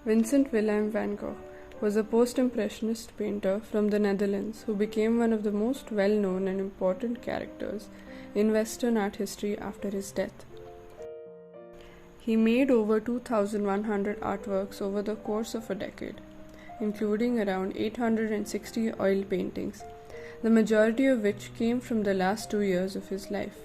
Vincent Willem van Gogh was a post-impressionist painter from the Netherlands who became one of the most well-known and important characters in Western art history after his death. He made over 2,100 artworks over the course of a decade, including around 860 oil paintings, the majority of which came from the last 2 years of his life.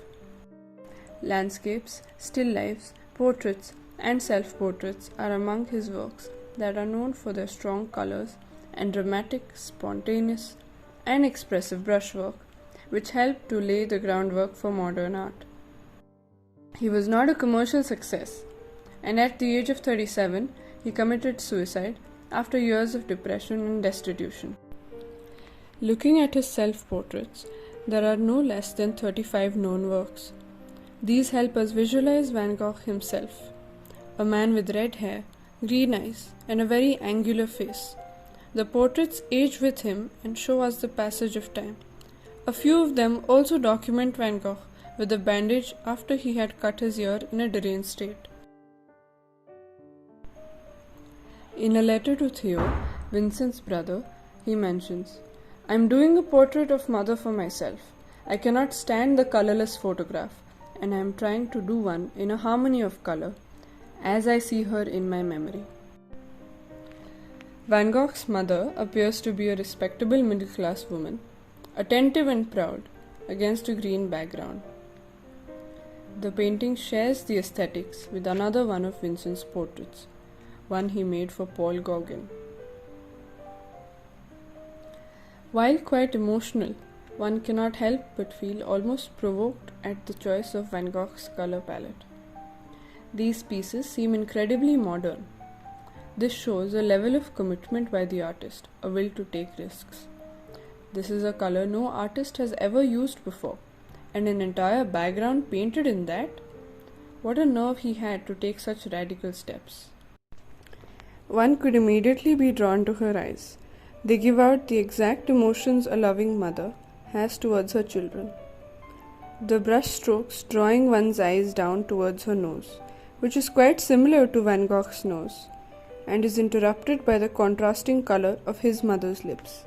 Landscapes, still lifes, portraits, and self-portraits are among his works that are known for their strong colors and dramatic, spontaneous, and expressive brushwork, which helped to lay the groundwork for modern art. He was not a commercial success, and at the age of 37, he committed suicide after years of depression and destitution. Looking at his self-portraits, there are no less than 35 known works. These help us visualize Van Gogh himself, a man with red hair, green eyes, and a very angular face. The portraits age with him and show us the passage of time. A few of them also document Van Gogh with a bandage after he had cut his ear in a deranged state. In a letter to Theo, Vincent's brother, he mentions, "I am doing a portrait of mother for myself. I cannot stand the colorless photograph, and I am trying to do one in a harmony of color, as I see her in my memory." Van Gogh's mother appears to be a respectable middle-class woman, attentive and proud, against a green background. The painting shares the aesthetics with another one of Vincent's portraits, one he made for Paul Gauguin. While quite emotional, one cannot help but feel almost provoked at the choice of Van Gogh's color palette. These pieces seem incredibly modern. This shows a level of commitment by the artist, a will to take risks. This is a color no artist has ever used before, and an entire background painted in that? What a nerve he had to take such radical steps. One could immediately be drawn to her eyes. They give out the exact emotions a loving mother has towards her children. The brush strokes drawing one's eyes down towards her nose, which is quite similar to Van Gogh's nose, and is interrupted by the contrasting color of his mother's lips.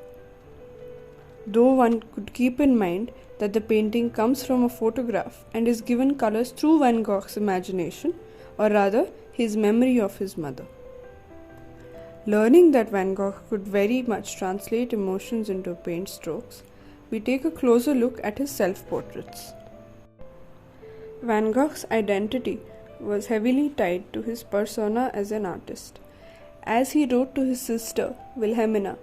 Though one could keep in mind that the painting comes from a photograph and is given colors through Van Gogh's imagination, or rather his memory of his mother. Learning that Van Gogh could very much translate emotions into paint strokes, we take a closer look at his self-portraits. Van Gogh's identity was heavily tied to his persona as an artist. As he wrote to his sister, Wilhelmina,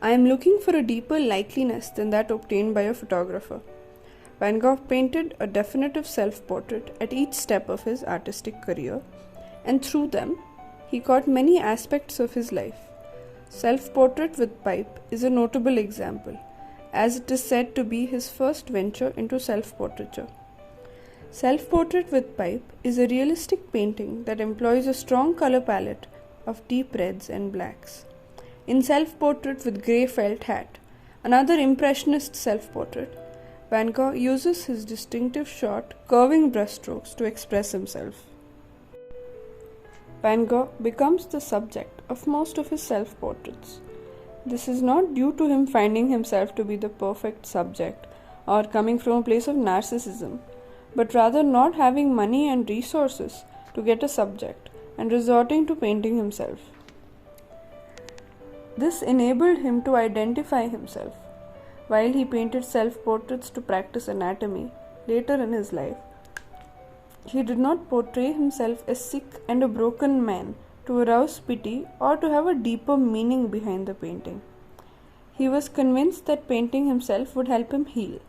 "I am looking for a deeper likeliness than that obtained by a photographer." Van Gogh painted a definitive self-portrait at each step of his artistic career, and through them, he caught many aspects of his life. Self-portrait with pipe is a notable example, as it is said to be his first venture into self-portraiture. Self-portrait with pipe is a realistic painting that employs a strong color palette of deep reds and blacks. In Self-Portrait with Grey Felt Hat, another impressionist self-portrait, Van Gogh uses his distinctive short, curving brushstrokes to express himself. Van Gogh becomes the subject of most of his self-portraits. This is not due to him finding himself to be the perfect subject or coming from a place of narcissism, but rather not having money and resources to get a subject and resorting to painting himself. This enabled him to identify himself. While he painted self-portraits to practice anatomy later in his life, he did not portray himself as sick and a broken man to arouse pity or to have a deeper meaning behind the painting. He was convinced that painting himself would help him heal.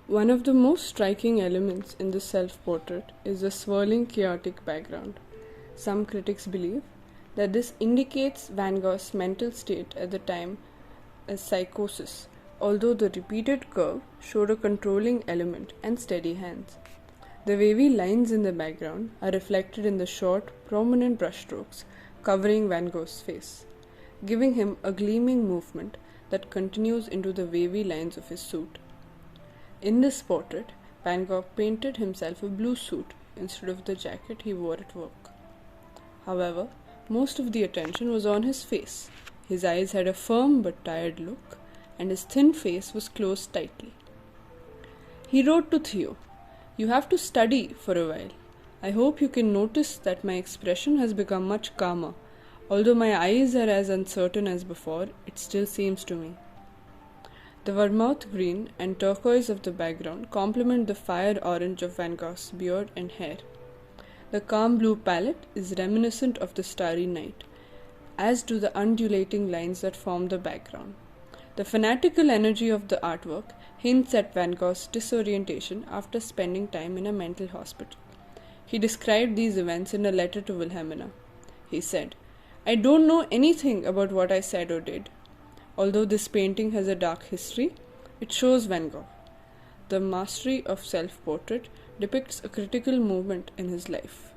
One of the most striking elements in this self-portrait is the swirling, chaotic background. Some critics believe that this indicates Van Gogh's mental state at the time as psychosis, although the repeated curve showed a controlling element and steady hands. The wavy lines in the background are reflected in the short, prominent brushstrokes covering Van Gogh's face, giving him a gleaming movement that continues into the wavy lines of his suit. In this portrait, Van Gogh painted himself a blue suit instead of the jacket he wore at work. However, most of the attention was on his face. His eyes had a firm but tired look, and his thin face was closed tightly. He wrote to Theo, "You have to study for a while. I hope you can notice that my expression has become much calmer. Although my eyes are as uncertain as before, it still seems to me." The vermouth green and turquoise of the background complement the fire orange of Van Gogh's beard and hair. The calm blue palette is reminiscent of the starry night, as do the undulating lines that form the background. The fanatical energy of the artwork hints at Van Gogh's disorientation after spending time in a mental hospital. He described these events in a letter to Wilhelmina. He said, "I don't know anything about what I said or did. Although this painting has a dark history, it shows Van Gogh. The mastery of self-portrait depicts a critical moment in his life.